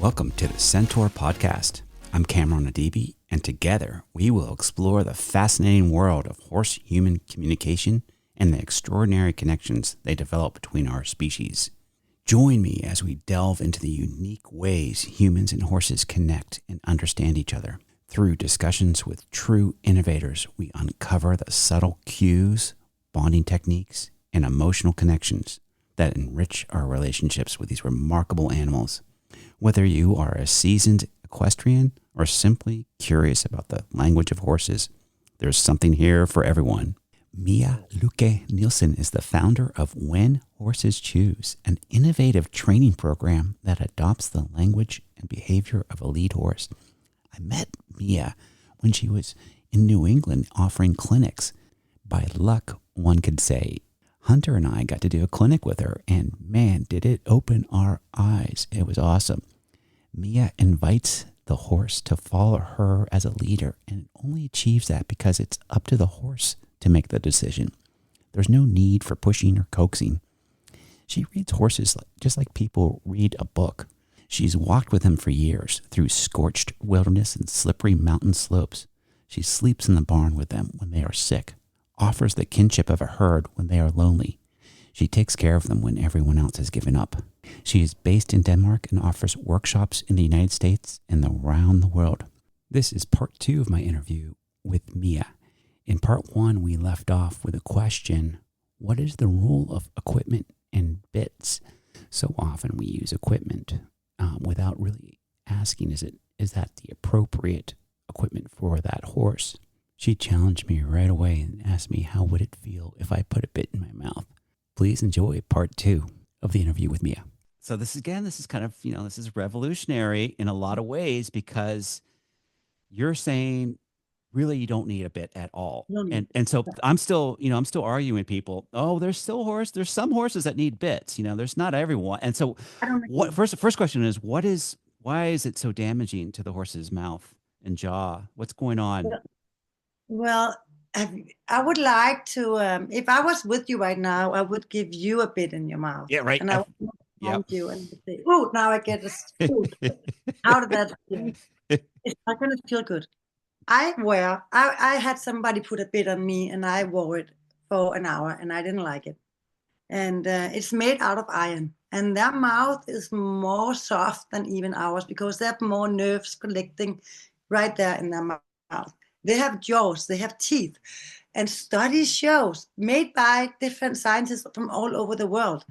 Welcome to the Centaur Podcast. I'm Cameron Adibi, and together we will explore the fascinating world of horse-human communication and the extraordinary connections they develop between our species. Join me as we delve into the unique ways humans and horses connect and understand each other. Through discussions with true innovators, we uncover the subtle cues, bonding techniques, and emotional connections that enrich our relationships with these remarkable animals. Whether you are a seasoned equestrian or simply curious about the language of horses, there's something here for everyone. Mia Lykke Nielsen is the founder of When Horses Choose, an innovative training program that adopts the language and behavior of a lead horse. I met Mia when she was in New England offering clinics. By luck, one could say. Hunter and I got to do a clinic with her, and man, did it open our eyes. It was awesome. Mia invites the horse to follow her as a leader, and it only achieves that because it's up to the horse to make the decision. There's no need for pushing or coaxing. She reads horses just like people read a book. She's walked with them for years through scorched wilderness and slippery mountain slopes. She sleeps in the barn with them when they are sick, offers the kinship of a herd when they are lonely. She takes care of them when everyone else has given up. She is based in Denmark and offers workshops in the United States and around the world. This is part 2 of my interview with Mia. In part 1, we left off with a question: what is the role of equipment and bits? So often we use equipment without really asking, is that the appropriate equipment for that horse? She challenged me right away and asked me how would it feel if I put a bit in my mouth. Please enjoy part 2 of the interview with Mia. So this is kind of, this is revolutionary in a lot of ways, because you're saying really you don't need a bit at all. And so I'm still arguing with people. Oh, there's some horses that need bits, there's not everyone. And so first question is, why is it so damaging to the horse's mouth and jaw? What's going on? Well, I would like to, if I was with you right now, I would give you a bit in your mouth. Yeah, right. And I would hand you and say, oh, now I get this food. How did that feel? It's not going to feel good. I had somebody put a bit on me and I wore it for an hour and I didn't like it. And it's made out of iron. And their mouth is more soft than even ours because they have more nerves collecting right there in their mouth. They have jaws, they have teeth. And studies shows, made by different scientists from all over the world,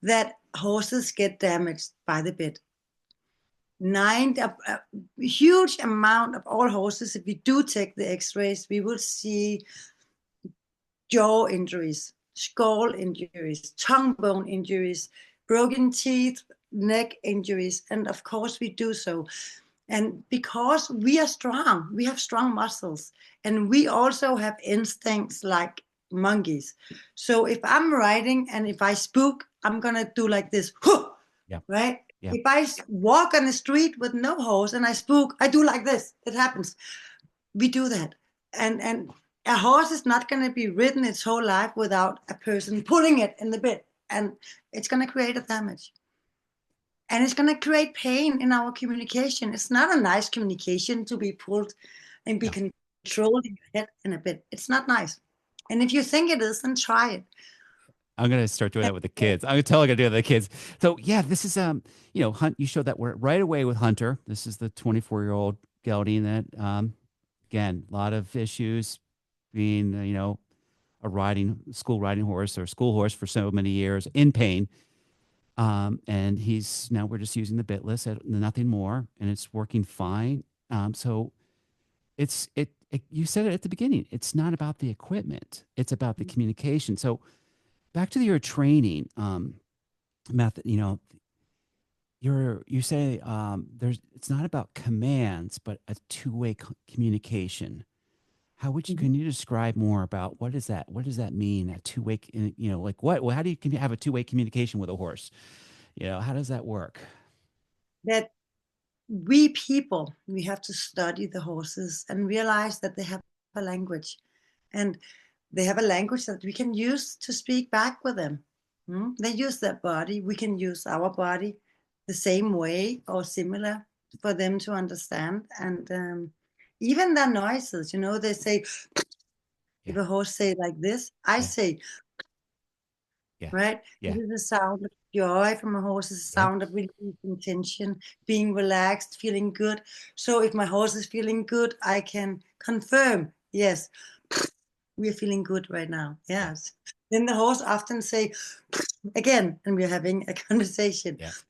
that horses get damaged by the bit. A huge amount of all horses, if we do take the x-rays, we will see jaw injuries, skull injuries, tongue bone injuries, broken teeth, neck injuries, and of course we do so. And because we are strong, we have strong muscles, and we also have instincts like monkeys. So if I'm riding and if I spook, I'm gonna do like this, Yeah. right? Yeah. If I walk on the street with no horse and I spook, I do like this. It happens. We do that, and a horse is not going to be ridden its whole life without a person pulling it in the bit, and it's going to create a damage. And it's going to create pain in our communication. It's not a nice communication to be pulled and be controlled in your head in a bit. It's not nice. And if you think it is, then try it. I'm going to start doing that with the kids. I'm going to tell her to do it with the kids. So yeah, this is, Hunt, you showed that right away with Hunter. This is the 24-year-old gelding that, again, a lot of issues being, a school riding horse or school horse for so many years in pain. And we're just using the bitless, nothing more, and it's working fine. So you said it at the beginning, it's not about the equipment, it's about the communication. So back to your training method, you say it's not about commands, but a two-way communication. Can you describe more about what does that mean? A two-way, how do you have a two-way communication with a horse? How does that work? That we people, we have to study the horses and realize that they have a language, and they have a language that we can use to speak back with them. They use their body, we can use our body. the same way or similar for them to understand. And even their noises, they say, if a horse say like this, I say, right? Yeah. It is a sound of joy from a horse. It's a sound of releasing tension, being relaxed, feeling good. So if my horse is feeling good, I can confirm, yes, we are feeling good right now. Yes. Then the horse often say again, and we're having a conversation. There's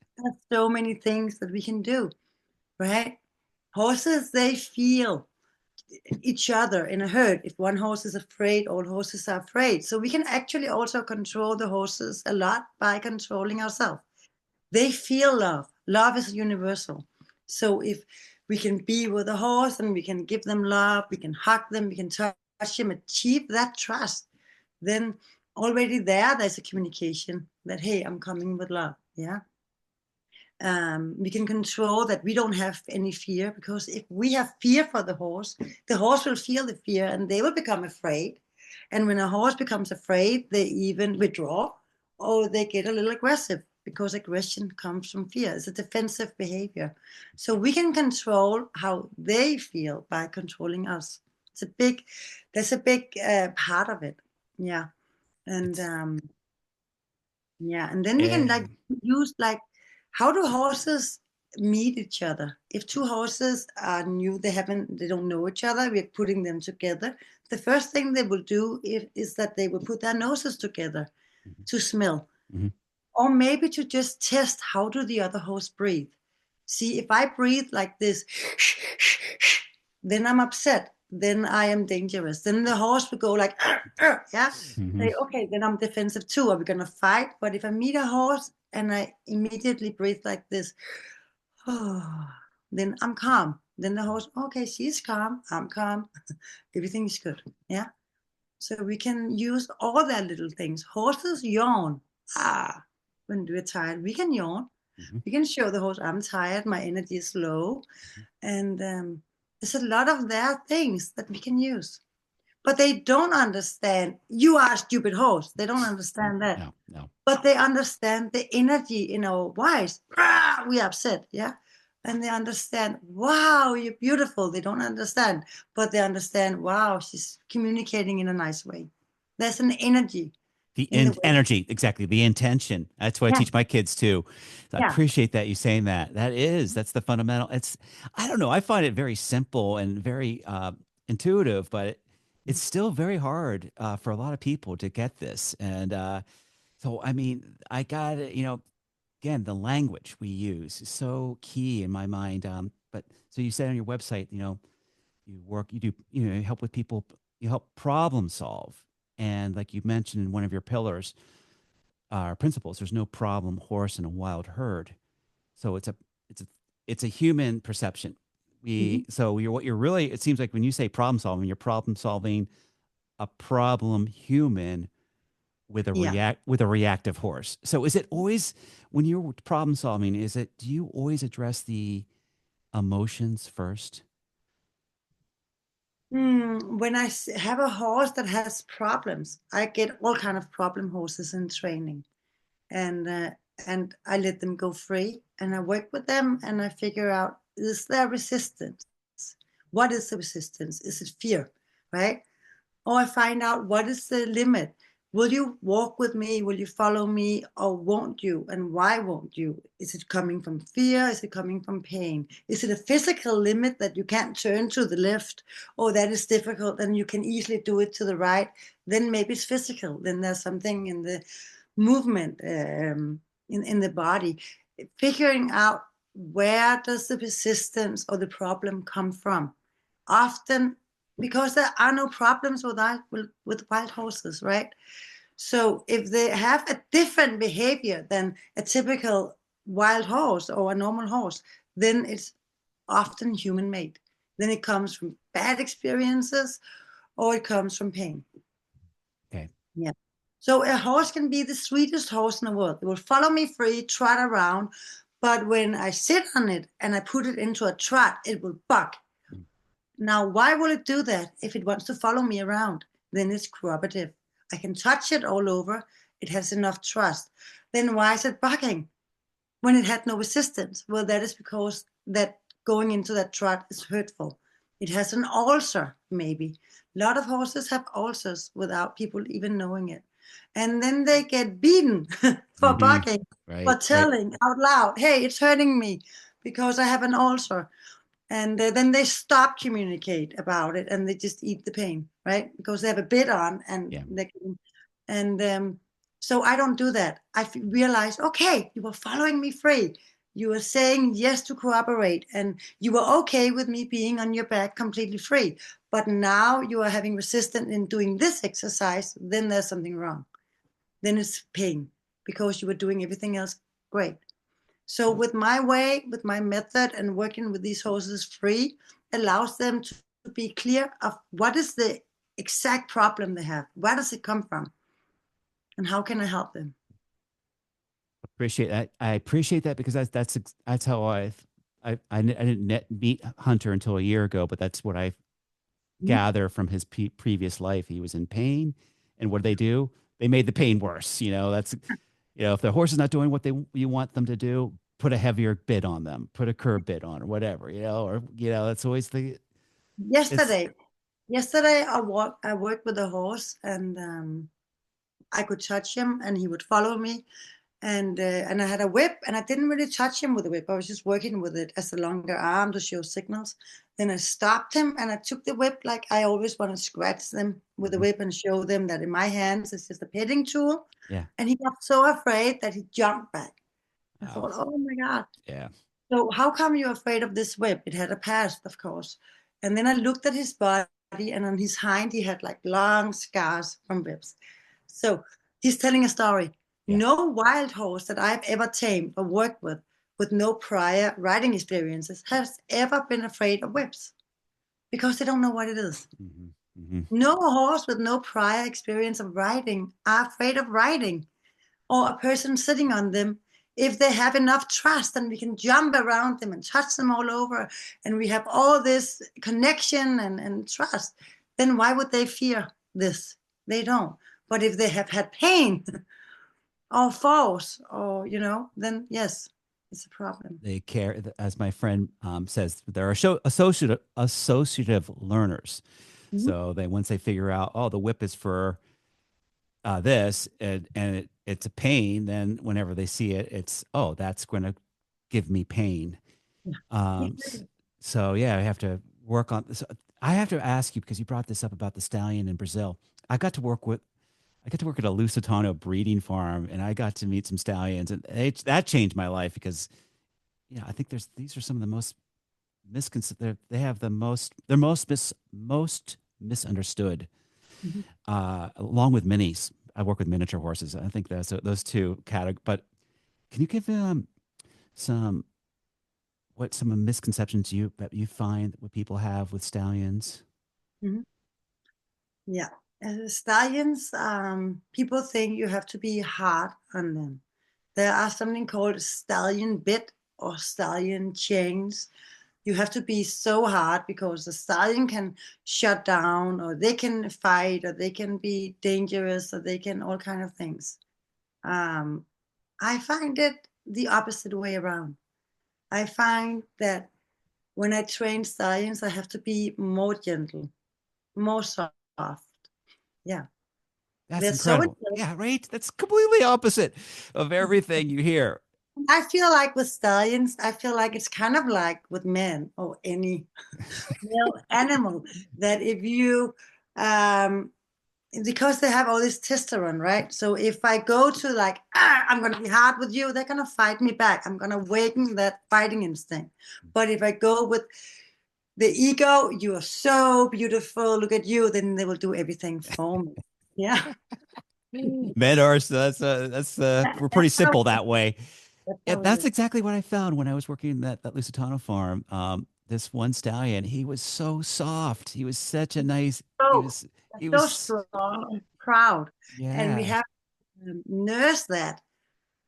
so many things that we can do, right? Horses, they feel each other in a herd. If one horse is afraid, all horses are afraid. So we can actually also control the horses a lot by controlling ourselves. They feel love. Love is universal. So if we can be with a horse and we can give them love, we can hug them, we can touch them, achieve that trust, then already there's a communication that, hey, I'm coming with love. Yeah. We can control that we don't have any fear, because if we have fear for the horse will feel the fear and they will become afraid. And when a horse becomes afraid, they even withdraw or they get a little aggressive, because aggression comes from fear. It's a defensive behavior. So we can control how they feel by controlling us. That's a big part of it. Yeah. And yeah, and then we can use how do horses meet each other? If two horses are new, they don't know each other, we're putting them together. The first thing they will do is that they will put their noses together to smell, or maybe to just test how do the other horse breathe. See, if I breathe like this, then I'm upset. Then I am dangerous. Then the horse will go like, yeah. Say, okay, then I'm defensive too. Are we gonna fight? But if I meet a horse and I immediately breathe like this, then I'm calm. Then the horse, okay, she's calm. I'm calm. Everything is good. Yeah. So we can use all that little things. Horses yawn. When we're tired, we can yawn. We can show the horse, I'm tired, my energy is low. And there's a lot of their things that we can use. But they don't understand, you are a stupid horse. They don't understand that. No. But they understand the energy in our voice. We're upset, yeah? And they understand, wow, you're beautiful. They don't understand, but they understand, wow, she's communicating in a nice way. There's an energy. The In the way. energy, exactly. The intention. That's what I teach my kids too. So I appreciate that you saying that. That's the fundamental. I don't know. I find it very simple and very intuitive, but it's still very hard for a lot of people to get this. And so, I mean, I got it, again, the language we use is so key in my mind. But so you said on your website, you help with people, you help problem solve. And like you mentioned in one of your pillars, principles, there's no problem horse in a wild herd. So it's a human perception. It seems like when you say problem solving, you're problem solving a problem human with a reactive horse. So is it always, when you're problem solving, do you always address the emotions first? When I have a horse that has problems, I get all kind of problem horses in training, and I let them go free, and I work with them, and I figure out, is there resistance? What is the resistance? Is it fear, right? Or I find out, what is the limit? Will you walk with me? Will you follow me? Or won't you? And why won't you? Is it coming from fear? Is it coming from pain? Is it a physical limit that you can't turn to the left? Or that is difficult and you can easily do it to the right? Then maybe it's physical. Then there's something in the movement, in the body. Figuring out, where does the resistance or the problem come from? Often, because there are no problems with wild horses, right? So if they have a different behavior than a typical wild horse or a normal horse, then it's often human made. Then it comes from bad experiences, or it comes from pain. Okay. Yeah. So a horse can be the sweetest horse in the world. It will follow me free, trot around. But when I sit on it and I put it into a trot, it will buck. Now, why will it do that if it wants to follow me around? Then it's cooperative. I can touch it all over. It has enough trust. Then why is it bucking? when it had no resistance. Well, that is because that going into that trot is hurtful. It has an ulcer, maybe. A lot of horses have ulcers without people even knowing it. And then they get beaten for barking, for Right. Right. telling out loud, hey, it's hurting me because I have an ulcer. And then they stop communicate about it and they just eat the pain, right? Because they have a bit on and Yeah. they can, and so I don't do that. I realized, okay, you were following me free. You were saying yes to cooperate, and you were okay with me being on your back completely free. But now you are having resistance in doing this exercise, then there's something wrong. Then it's pain because you were doing everything else great. So with my way, with my method, and working with these horses free allows them to be clear of what is the exact problem they have. Where does it come from? And how can I help them? Appreciate that. I appreciate that because that's how I didn't meet Hunter until a year ago, but that's what I Mhm. gather from his previous life. He was in pain, and what did they do? They made the pain worse. That's if the horse is not doing what you want them to do, put a heavier bit on them, put a curb bit on, or whatever. That's always it's Yesterday, yesterday I worked with a horse, and I could touch him, and he would follow me. And I had a whip, and I didn't really touch him with the whip. I was just working with it as a longer arm to show signals. Then I stopped him, and I took the whip like I always want to scratch them with the Mhm. whip and show them that in my hands it's just a petting tool. Yeah. And he got so afraid that he jumped back. I Oh, thought, oh my God. yeah. So how come you're afraid of this whip? It had a past, of course. And then I looked at his body, and on his hind, he had like long scars from whips. So he's telling a story. Yeah. No wild horse that I've ever tamed or worked with no prior riding experiences, has ever been afraid of whips because they don't know what it is. Hmm. Hmm. No horse with no prior experience of riding are afraid of riding, or a person sitting on them. If they have enough trust and we can jump around them and touch them all over, and we have all this connection and trust, then why would they fear this? They don't. But if they have had pain or falls, or then yes, it's a problem. They care, as my friend says, there are associative learners. Mhm. So once they figure out, oh, the whip is for this, it's a pain, then whenever they see it, it's, oh, that's going to give me pain. Yeah. Um, s- so yeah, I have to work on this. I have to ask you because you brought this up about the stallion in Brazil. I got to work with, I got to work at a Lusitano breeding farm, and I got to meet some stallions, and that changed my life because I think these are some of the most misconceived. They have the most, they're most misunderstood, Mhm. along with minis. I work with miniature horses. I think that's those two categories. But can you give some some misconceptions that you find what people have with stallions? Mhm. Yeah. Stallions, people think you have to be hard on them. There are something called stallion bit or stallion chains. You have to be so hard because the stallion can shut down, or they can fight, or they can be dangerous, or they can all kind of things. Um, I find it the opposite way around. I find that when I train stallions, I have to be more gentle, more soft. Yeah, That's they're so incredible. Yeah, right. That's completely opposite of everything you hear. I feel like with stallions, I feel like it's kind of like with men or any male animal, that if you, um, because they have all this testosterone, right? So if I go to like, I'm going to be hard with you, they're going to fight me back. I'm going to awaken that fighting instinct. But if I go with the ego, you are so beautiful, look at you, then they will do everything for me. Yeah. Men are, so we're pretty That's how, simple that way. that's Yeah, how it that's is. exactly what I found when I was working that Lusitano farm. This one stallion, he was so soft. He was such a nice. So, He so was. strong and proud. And we Yeah. have nurse that.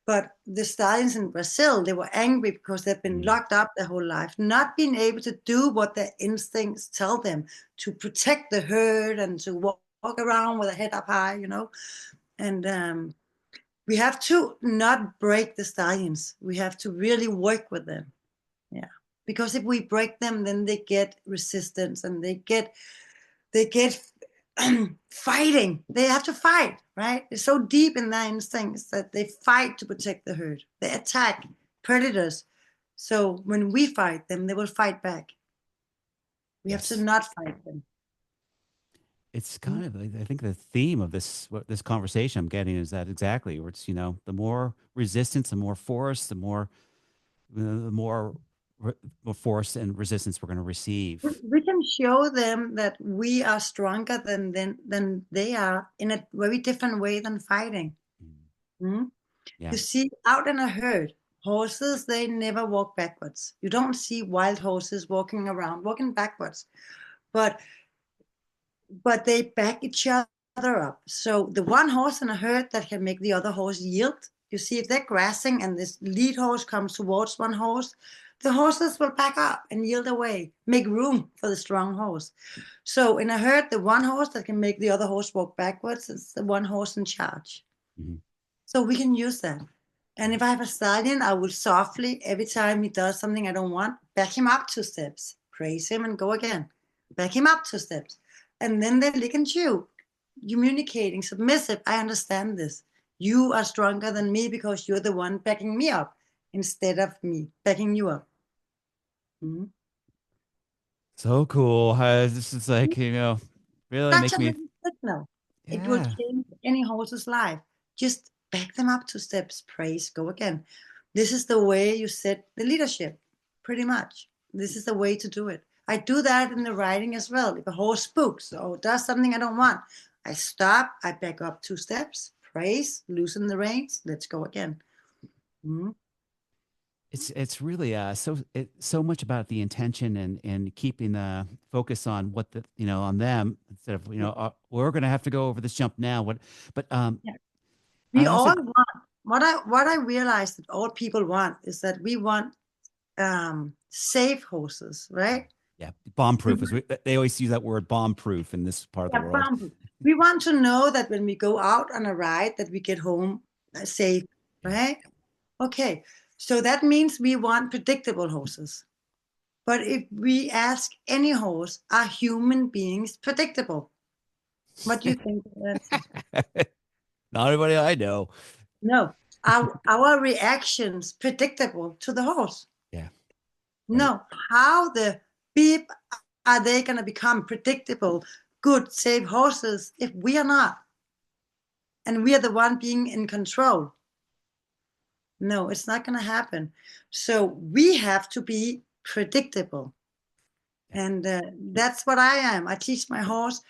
But the stallions in Brazil, they were angry because they've been Mm. locked up their whole life, not being able to do what their instincts tell them to protect the herd and to walk around with a head up high. And we have to not break the stallions. We have to really work with them. Yeah. Because if we break them, then they get resistance and they get fighting. They have to fight, right? It's so deep in their instincts that they fight to protect the herd. They attack predators. So when we fight them, they will fight back. We have to Yes. not fight them. It's kind of, I think the theme of what this conversation I'm getting is that exactly where it's, the more resistance, the more force, the more force and resistance we're going to receive. We can show them that we are stronger than they are in a very different way than fighting. Mm. Mm? Yeah. You see, out in a herd, horses, they never walk backwards. You don't see wild horses walking around, walking backwards, but they back each other up. So the one horse in a herd that can make the other horse yield, you see, if they're grassing and this lead horse comes towards one horse, the horses will back up and yield away, make room for the strong horse. So in a herd, the one horse that can make the other horse walk backwards is the one horse in charge. Mhm. So we can use that. And if I have a stallion, I will softly, every time he does something I don't want, back him up 2 steps, praise him, and go again. Back him up 2 steps. And then they lick and chew, communicating, submissive. I understand this. You are stronger than me because you're the one backing me up instead of me backing you up. Mhm. So cool. This is like, really Such make a me, little signal. It will yeah. change any horse's life. Just back them up 2 steps, praise, go again. This is the way you set the leadership, pretty much. This is the way to do it. I do that in the riding as well. If a horse spooks or does something I don't want, I stop, I back up 2 steps, praise, loosen the reins, let's go again. Mhm. It's really so much about the intention and keeping the focus on what on them instead of we're going to have to go over this jump now. But Yeah. We I also all want what I realized that all people want is that we want safe horses, right? yeah, bomb We proof is they always use that word bomb proof in this part of the Yeah, world. bamboo. We want to know that when we go out on a ride, that we get home safe, Yeah. right? Okay, so that means we want predictable horses. But if we ask any horse, are human beings predictable? What do you think of the answer? Not everybody I know. No. Our reactions predictable to the horse? Yeah. Right. No. How the beep are they going to become predictable, good, safe horses if we are not? And we are the one being in control. No, it's not going to happen. So we have to be predictable. Yeah. And that's what I am. I teach my horse.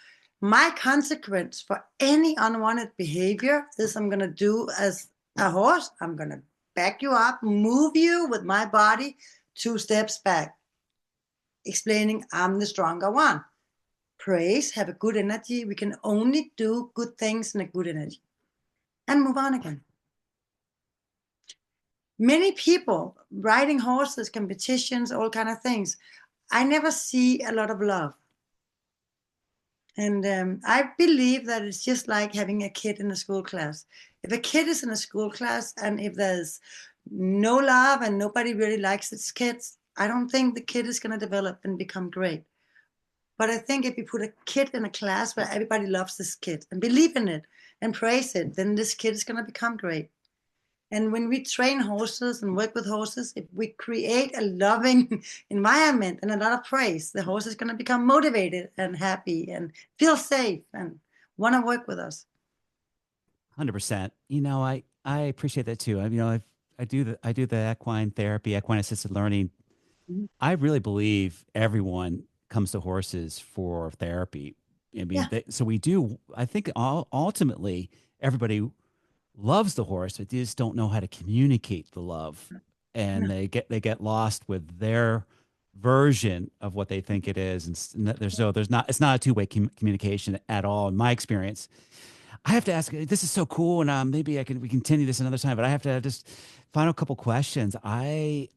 My consequence for any unwanted behavior is I'm going to do as a horse. I'm going to back you up, move you with my body 2 steps back, explaining I'm the stronger one. Praise, have a good energy. We can only do good things in a good energy and move on again. Many people riding horses, competitions, all kind of things. I never see a lot of love. And I believe that it's just like having a kid in a school class. If a kid is in a school class and if there's no love and nobody really likes its kids, I don't think the kid is going to develop and become great. But I think if you put a kid in a class where everybody loves this kid and believe in it and praise it, then this kid is going to become great. And when we train horses and work with horses, if we create a loving environment and a lot of praise, the horse is going to become motivated and happy and feel safe and want to work with us. 100%. I appreciate that too. I do the equine therapy, equine assisted learning. Mhm. I really believe everyone comes to horses for therapy. I mean, Yeah. so we do. I think ultimately everybody loves the horse, but they just don't know how to communicate the love, Yeah. and they get lost with their version of what they think it is, and there's not it's not a two-way communication at all in my experience. I have to ask. This is so cool, and maybe we continue this another time. But I have to just final couple questions. I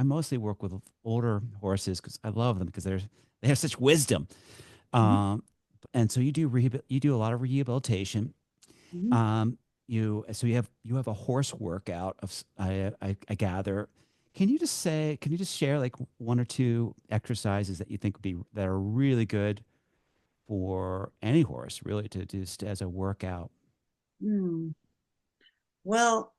mostly work with older horses because I love them because they have such wisdom. Mhm. Um, and so you do a lot of rehabilitation. Mhm. Um, you have a horse workout I gather. Can you just share like one or two exercises that you think would be that are really good for any horse really to just as a workout? Hmm. Well,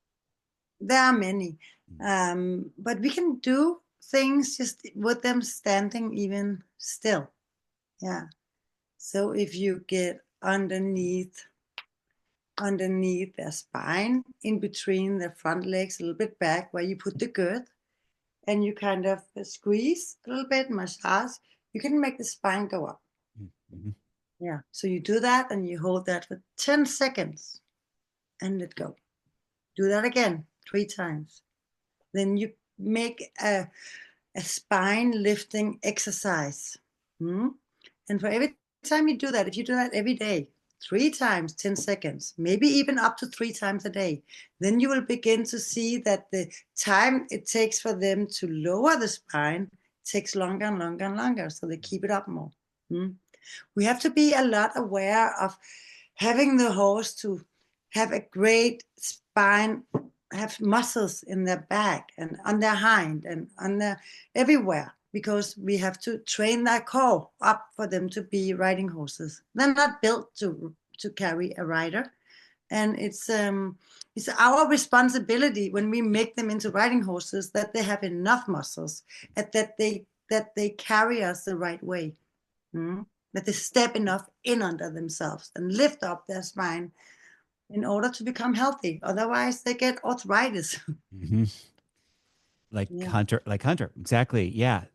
there are many, Mm, but we can do things just with them standing even still. Yeah. So if you get underneath their spine, in between their front legs, a little bit back, where you put the girth, and you kind of squeeze a little bit, massage, you can make the spine go up. mm, mhm. Yeah. So you do that and you hold that for 10 seconds and let go. Do that again 3 times. Then you make a spine lifting exercise. Hmm? And for every time you do that, if you do that every day, 3 times, 10 seconds, maybe even up to 3 times a day, then you will begin to see that the time it takes for them to lower the spine takes longer and longer and longer. So they keep it up more. Hmm? We have to be a lot aware of having the horse to have a great spine, have muscles in their back and on their hind and on their everywhere, because we have to train their core up for them to be riding horses. They're not built to carry a rider, and it's our responsibility when we make them into riding horses that they have enough muscles and that they carry us the right way. Mm. That they step enough in under themselves and lift up their spine in order to become healthy. Otherwise, they get arthritis. Mhm. Yeah. Like Hunter. Exactly. Yeah.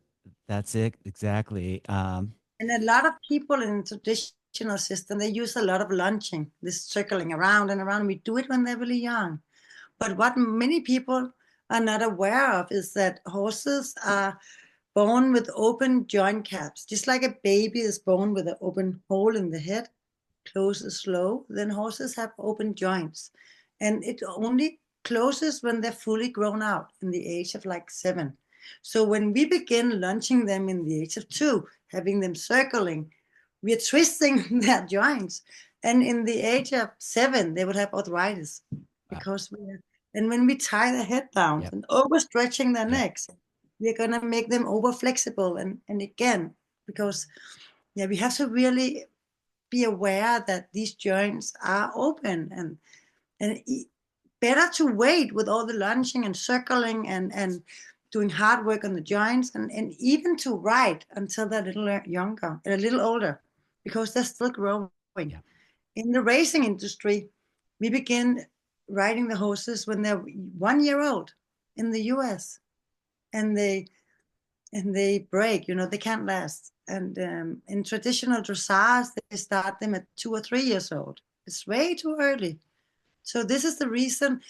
That's it. Exactly. And a lot of people in the traditional system, they use a lot of lunging, this circling around and around. We do it when they're really young. But what many people are not aware of is that horses are born with open joint caps, just like a baby is born with an open hole in the head. Closes slow, then horses have open joints. And it only closes when they're fully grown out in the age of like 7. So when we begin launching them in the age of 2, having them circling, we are twisting their joints. And in the age of 7, they would have arthritis Wow. because and when we tie their head down Yep. and overstretching their Yep. necks, we're going to make them over flexible. And again, because yeah, we have to really be aware that these joints are open, and better to wait with all the lunging and circling and doing hard work on the joints, and even to ride until they're a little younger, a little older, because they're still growing. Yep. In the racing industry, we begin riding the horses when they're 1 year old in the US, and they break, they can't last. And in traditional dressage, they start them at 2 or 3 years old. It's way too early. So this is the reason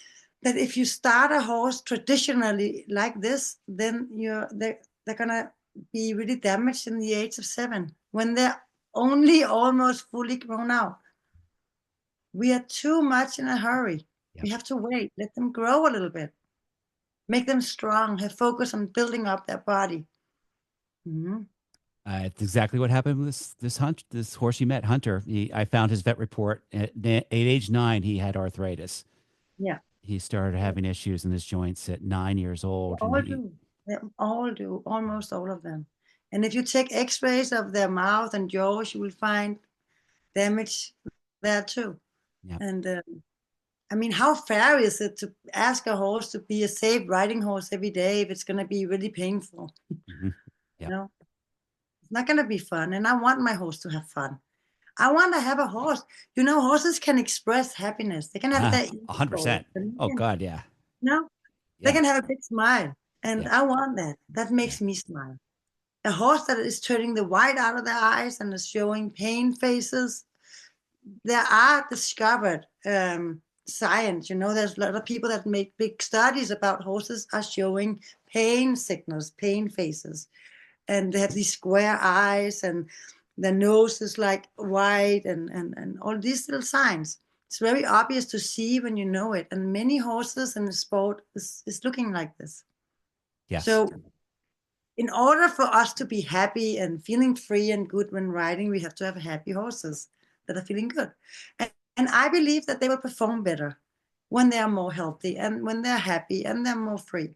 that if you start a horse traditionally like this, then they're gonna be really damaged in the age of 7 when they're only almost fully grown out. We are too much in a hurry. Yep. We have to wait, let them grow a little bit, make them strong, have focus on building up their body. Mhm. It's exactly what happened with this horse you met, Hunter. I found his vet report at age 9. He had arthritis. Yeah. He started having issues in his joints at 9 years They old, and all do. They all do, almost all of them. And if you take x-rays of their mouth and jaws, you will find damage there too. yeah, And I mean, how fair is it to ask a horse to be a safe riding horse every day if it's going to be really painful? hmm yeah, No, it's not going to be fun. And I want my horse to have fun. I want to have a horse. Horses can express happiness. They can have their ego balls. 100%. And Oh God, yeah, no, they yeah, can have a big smile. And yeah, I want that. That yeah, makes me smile. A horse that is turning the white out of their eyes and is showing pain faces. There are discovered science. There's a lot of people that make big studies about horses are showing pain signals, pain faces, and they have these square eyes, and their nose is like white, and all these little signs. It's very obvious to see when you know it, and many horses in the sport is looking like this. yes, So in order for us to be happy and feeling free and good when riding, we have to have happy horses that are feeling good. And I believe that they will perform better. when they are more healthy and when they're happy and they're more free.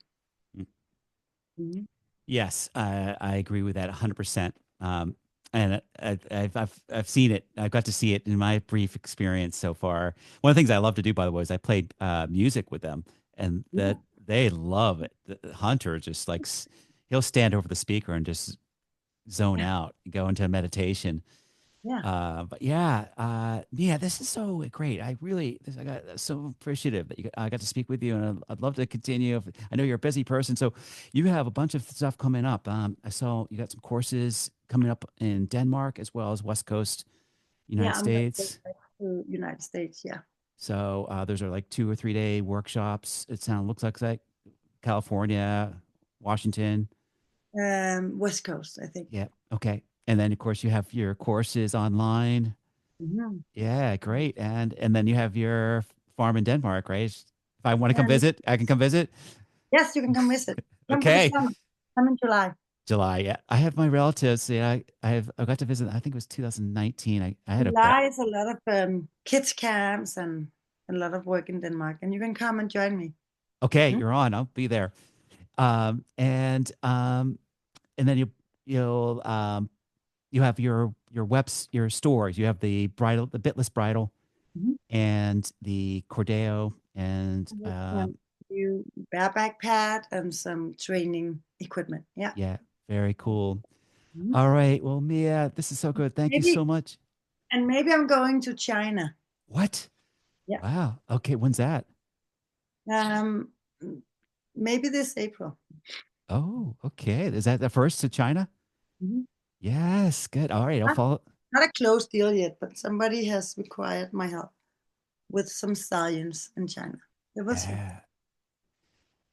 Mm-hmm. Yes, I agree with that 100%. And I've seen it. I've got to see it in my brief experience so far. One of the things I love to do, by the way, is I played music with them, and Yeah, that they love it. Hunter just like he'll stand over the speaker and just zone yeah, out, go into meditation. yeah. But yeah, yeah, this is so great. I got so appreciative that I got to speak with you, and I'd love to continue. I know you're a busy person, so you have a bunch of stuff coming up. I saw you got some courses coming up in Denmark as well as West Coast Yeah, United I'm going to go States. back to United States. Yeah. So those are like 2 or 3 day workshops. Looks like California, Washington. West Coast, I think. Yeah. Okay. And then of course you have your courses online. Mm-hmm. Yeah, great. And then you have your farm in Denmark, right? If I want to come And visit, I can come visit. yes, you can come visit. Come for the Okay. summer. Come in July. July. Yeah. I have my relatives. Yeah, I got to visit, I think it was 2019. I had a July is a lot of kids camps and a lot of work in Denmark, and you can come and join me. okay, Hmm? you're on. I'll be there. And then you have your stores. You have the Bitless bridle Hmm. and the Cordeo and You bareback pad and some training equipment. Yeah. yeah, very cool. Mhm. All right. Well, Mia, this is so good. Thank you Maybe, so much. and maybe I'm going to China. What? Yeah. Wow. Okay. When's that? Um, maybe this April. Oh, okay. Is that the first to China? Mhm. Yes. Good. All right. I'll Not, follow. not a closed deal yet, but somebody has required my help with some science in China. It was Yeah.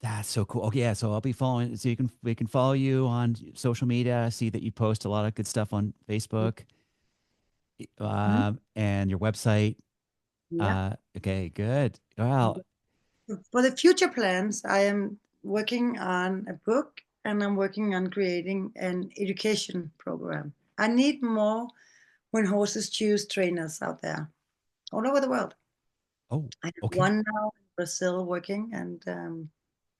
That's so cool. Okay. Yeah. So I'll be following. So we can follow you on social media. I see that you post a lot of good stuff on Facebook, Mhm. and your website. Yeah. Okay. Good. Well, For the future plans, I am working on a book and I'm working on creating an education program. I need more when horses choose trainers out there all over the world. oh, I have okay. one now in Brazil working, and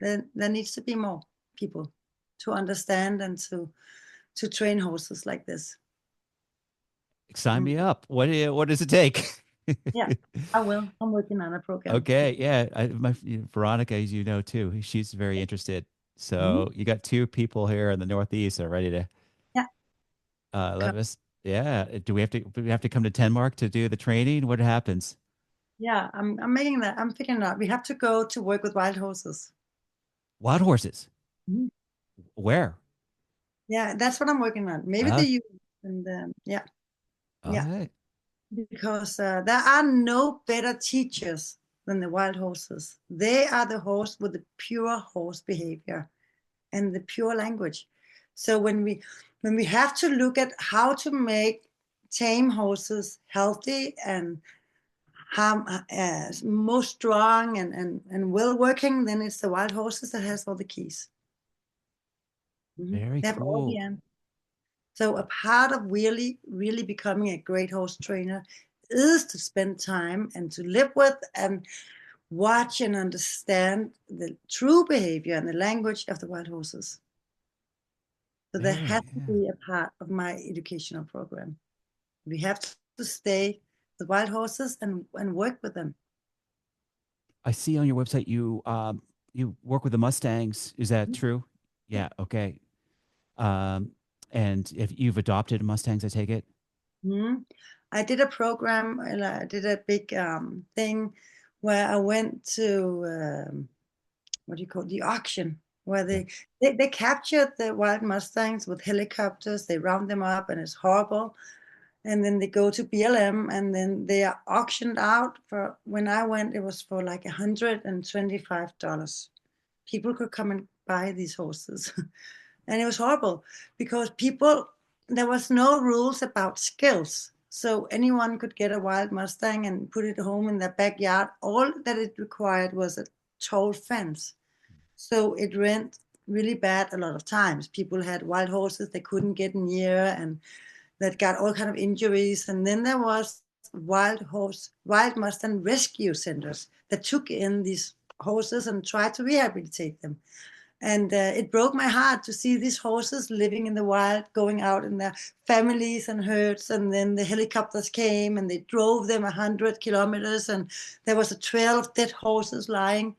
there needs to be more people to understand and to train horses like this. Sign Mm. me up. What does it take? Yeah, I will. I'm working on a program. Okay, yeah, Veronica, as you know too, she's very interested. Mhm. So you got two people here in the Northeast that are ready to Yeah, let us. Yeah, do we have to come to Denmark to do the training? What happens? yeah. I'm making that. I'm figuring out. We have to go to work with wild horses. Wild horses. Mhm. Where? Yeah, that's what I'm working on. Maybe the Uh, youth and yeah, all yeah. right. Because there are no better teachers than the wild horses. They are the horse with the pure horse behavior and the pure language. So when we have to look at how to make tame horses healthy and most strong and well working, then it's the wild horses that has all the keys. Mhm. Very They have all the cool. answers. So a part of really becoming a great horse trainer is to spend time and to live with and watch and understand the true behavior and the language of the wild horses. So that has Very, to yeah. be a part of my educational program. We have to stay with wild horses and work with them. I see on your website you work with the Mustangs. Is that true? Yeah. Yeah. Okay. Um, and if you've adopted Mustangs, I take it. Mhm. I did a program, I did a big thing where I went to what do you call it, the auction, where Yeah. they captured the wild Mustangs with helicopters. They round them up, and it's horrible. And then they go to BLM, and then they are auctioned out for. When I went, it was for like $125. People could come and buy these horses, and it was horrible because people there was no rules about skills. So anyone could get a wild Mustang and put it home in their backyard. All that it required was a tall fence, so it went really bad a lot of times. People had wild horses they couldn't get near and that got all kind of injuries. And then there was wild Mustang rescue centers that took in these horses and tried to rehabilitate them. And it broke my heart to see these horses living in the wild, going out in their families and herds. And then the helicopters came and they drove them 100 kilometers. And there was a trail of dead horses lying.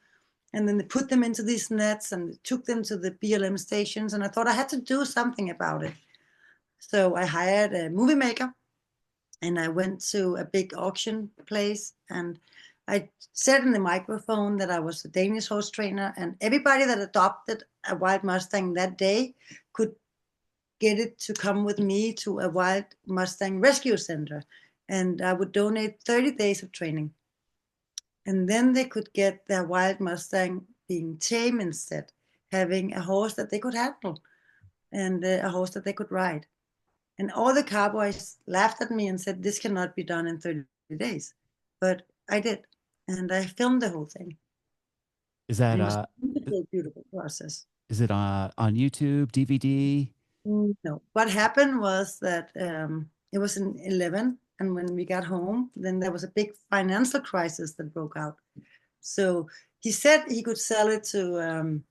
And then they put them into these nets and took them to the BLM stations. And I thought I had to do something about it. So I hired a movie maker and I went to a big auction place and I said in the microphone that I was a Danish horse trainer, and everybody that adopted a wild Mustang that day could get it to come with me to a wild Mustang rescue center, and I would donate 30 days of training. And then they could get their wild Mustang being tame instead, having a horse that they could handle and a horse that they could ride. And all the cowboys laughed at me and said, this cannot be done in 30 days. But I did. And I filmed the whole thing. Is that And it was a beautiful, beautiful process. Is it on YouTube, DVD? No. What happened was that it was in 11. And when we got home, then there was a big financial crisis that broke out. So he said he could sell it to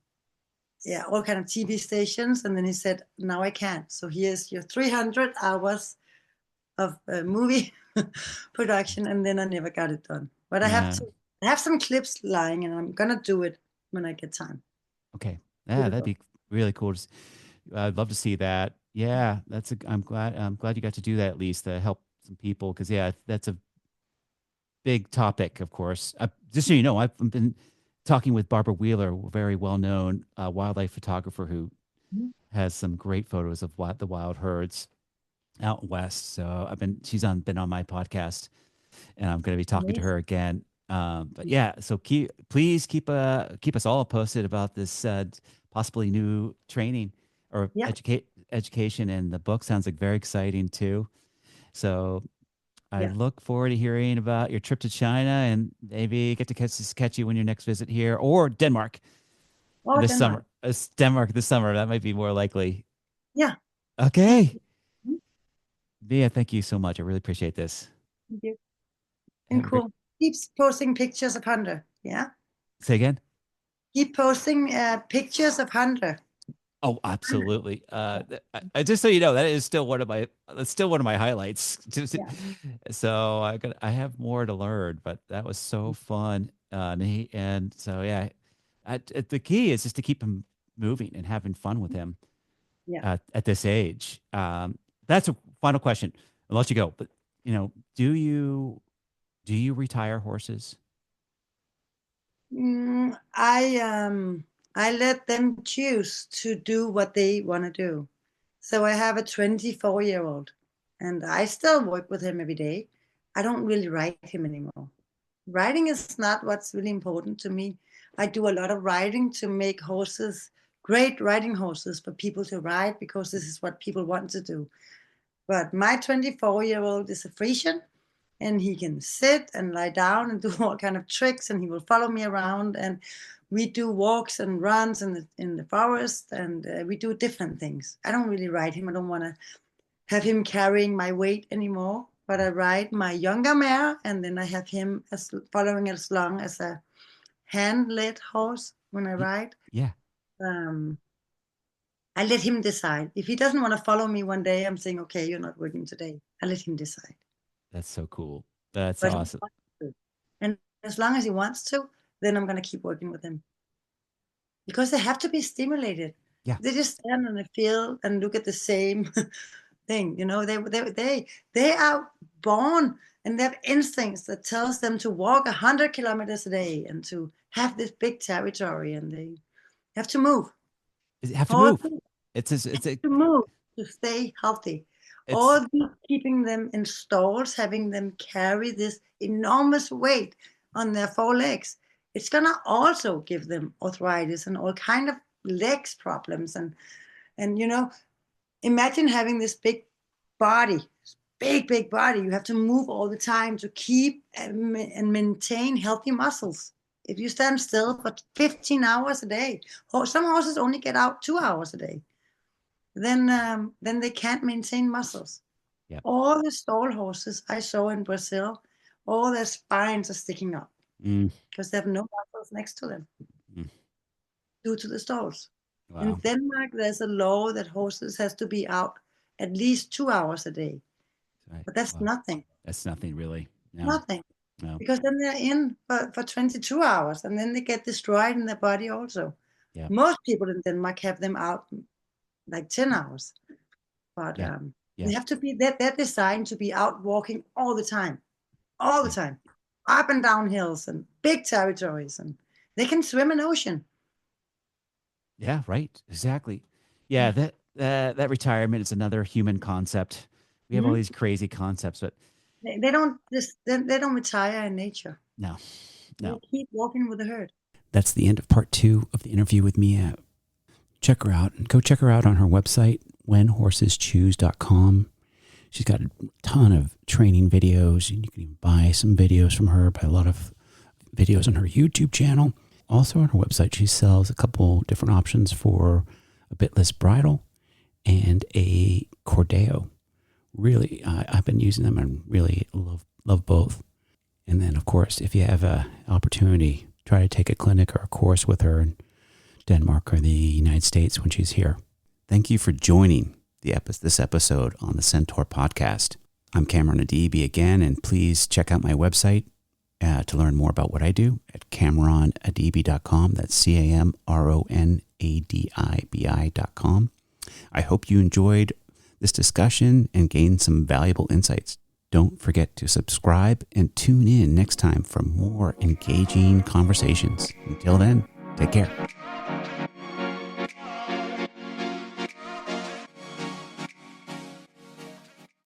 all kind of TV stations. And then he said, now I can't. So here's your 300 hours of movie production. And then I never got it done. But I have some clips lying and I'm going to do it when I get time. Okay. Yeah, that'd be really cool. I'd love to see that. Yeah, I'm glad you got to do that at least to help some people. Cause yeah, that's a big topic, of course. Just so you know, I've been talking with Barbara Wheeler, a very well-known wildlife photographer who has some great photos of the wild herds out west. So she's been on my podcast, and I'm going to be talking to her again. But yeah, so please keep us all posted about this possibly new training or education, and the book sounds like very exciting too. So I look forward to hearing about your trip to China and maybe get to catch you when your next visit here or Denmark this summer. Denmark this summer. That might be more likely. Yeah. Okay. Mia, thank you so much. I really appreciate this. Thank you. And cool. Keep posting pictures of Hunter. Yeah. Say again. Keep posting pictures of Hunter. Oh, absolutely. I just so you know, that's still one of my highlights. So I have more to learn, but that was so fun. And so, yeah, the key is just to keep him moving and having fun with him at this age. That's a final question. I'll let you go, but do you retire horses? I let them choose to do what they want to do. So I have a 24-year-old and I still work with him every day. I don't really ride him anymore. Riding is not what's really important to me. I do a lot of riding to make horses, great riding horses for people to ride because this is what people want to do. But my 24-year-old is a Frisian and he can sit and lie down and do all kind of tricks and he will follow me around and we do walks and runs in the forest and we do different things. I don't really ride him. I don't want to have him carrying my weight anymore, but I ride my younger mare and then I have him following as long as a hand-led horse when I ride. Yeah. I let him decide. If he doesn't want to follow me one day, I'm saying, okay, you're not working today. I let him decide. That's so cool. That's awesome. And as long as he wants to, then I'm going to keep working with him. Because they have to be stimulated. Yeah. They just stand in the field and look at the same thing. They are born and they have instincts that tells them to walk 100 kilometers a day and to have this big territory and they have to move. Have to move. It's to move to stay healthy. Or keeping them in stalls, having them carry this enormous weight on their four legs. It's gonna also give them arthritis and all kind of legs problems. And imagine having this big body, big body. You have to move all the time to keep and maintain healthy muscles. If you stand still for 15 hours a day, some horses only get out 2 hours a day. Then they can't maintain muscles. Yep. All the stall horses I saw in Brazil, all their spines are sticking up because they have no muscles next to them due to the stalls. In Wow. Denmark, there's a law that horses has to be out at least 2 hours a day, Right. but that's Wow. nothing. That's nothing really. No. Nothing. No. Because then they're in for 22 hours and then they get destroyed in their body also. Yeah. Most people in Denmark have them out like 10 hours. But Yeah. they have to be, they're designed to be out walking all the time. All the time. Up and down hills and big territories. And they can swim an ocean. Yeah, right. Exactly. Yeah, that retirement is another human concept. We have all these crazy concepts, but They don't they don't retire in nature. no. They keep walking with the herd. That's the end of part 2 of the interview with Mia. Check her out and go check her out on her website, whenhorseschoose.com. She's got a ton of training videos, and you can even buy some videos from her, buy a lot of videos on her YouTube channel. Also on her website, she sells a couple different options for a bitless bridle and a Cordeo. Really, I've been using them and really love both. And then, of course, if you have an opportunity, try to take a clinic or a course with her in Denmark or the United States when she's here. Thank you for joining this episode on the Centaur Podcast. I'm Cameron Adibi again, and please check out my website to learn more about what I do at CameronAdibi.com. That's CameronAdibi.com. I hope you enjoyed this discussion and gained some valuable insights. Don't forget to subscribe and tune in next time for more engaging conversations. Until then, take care.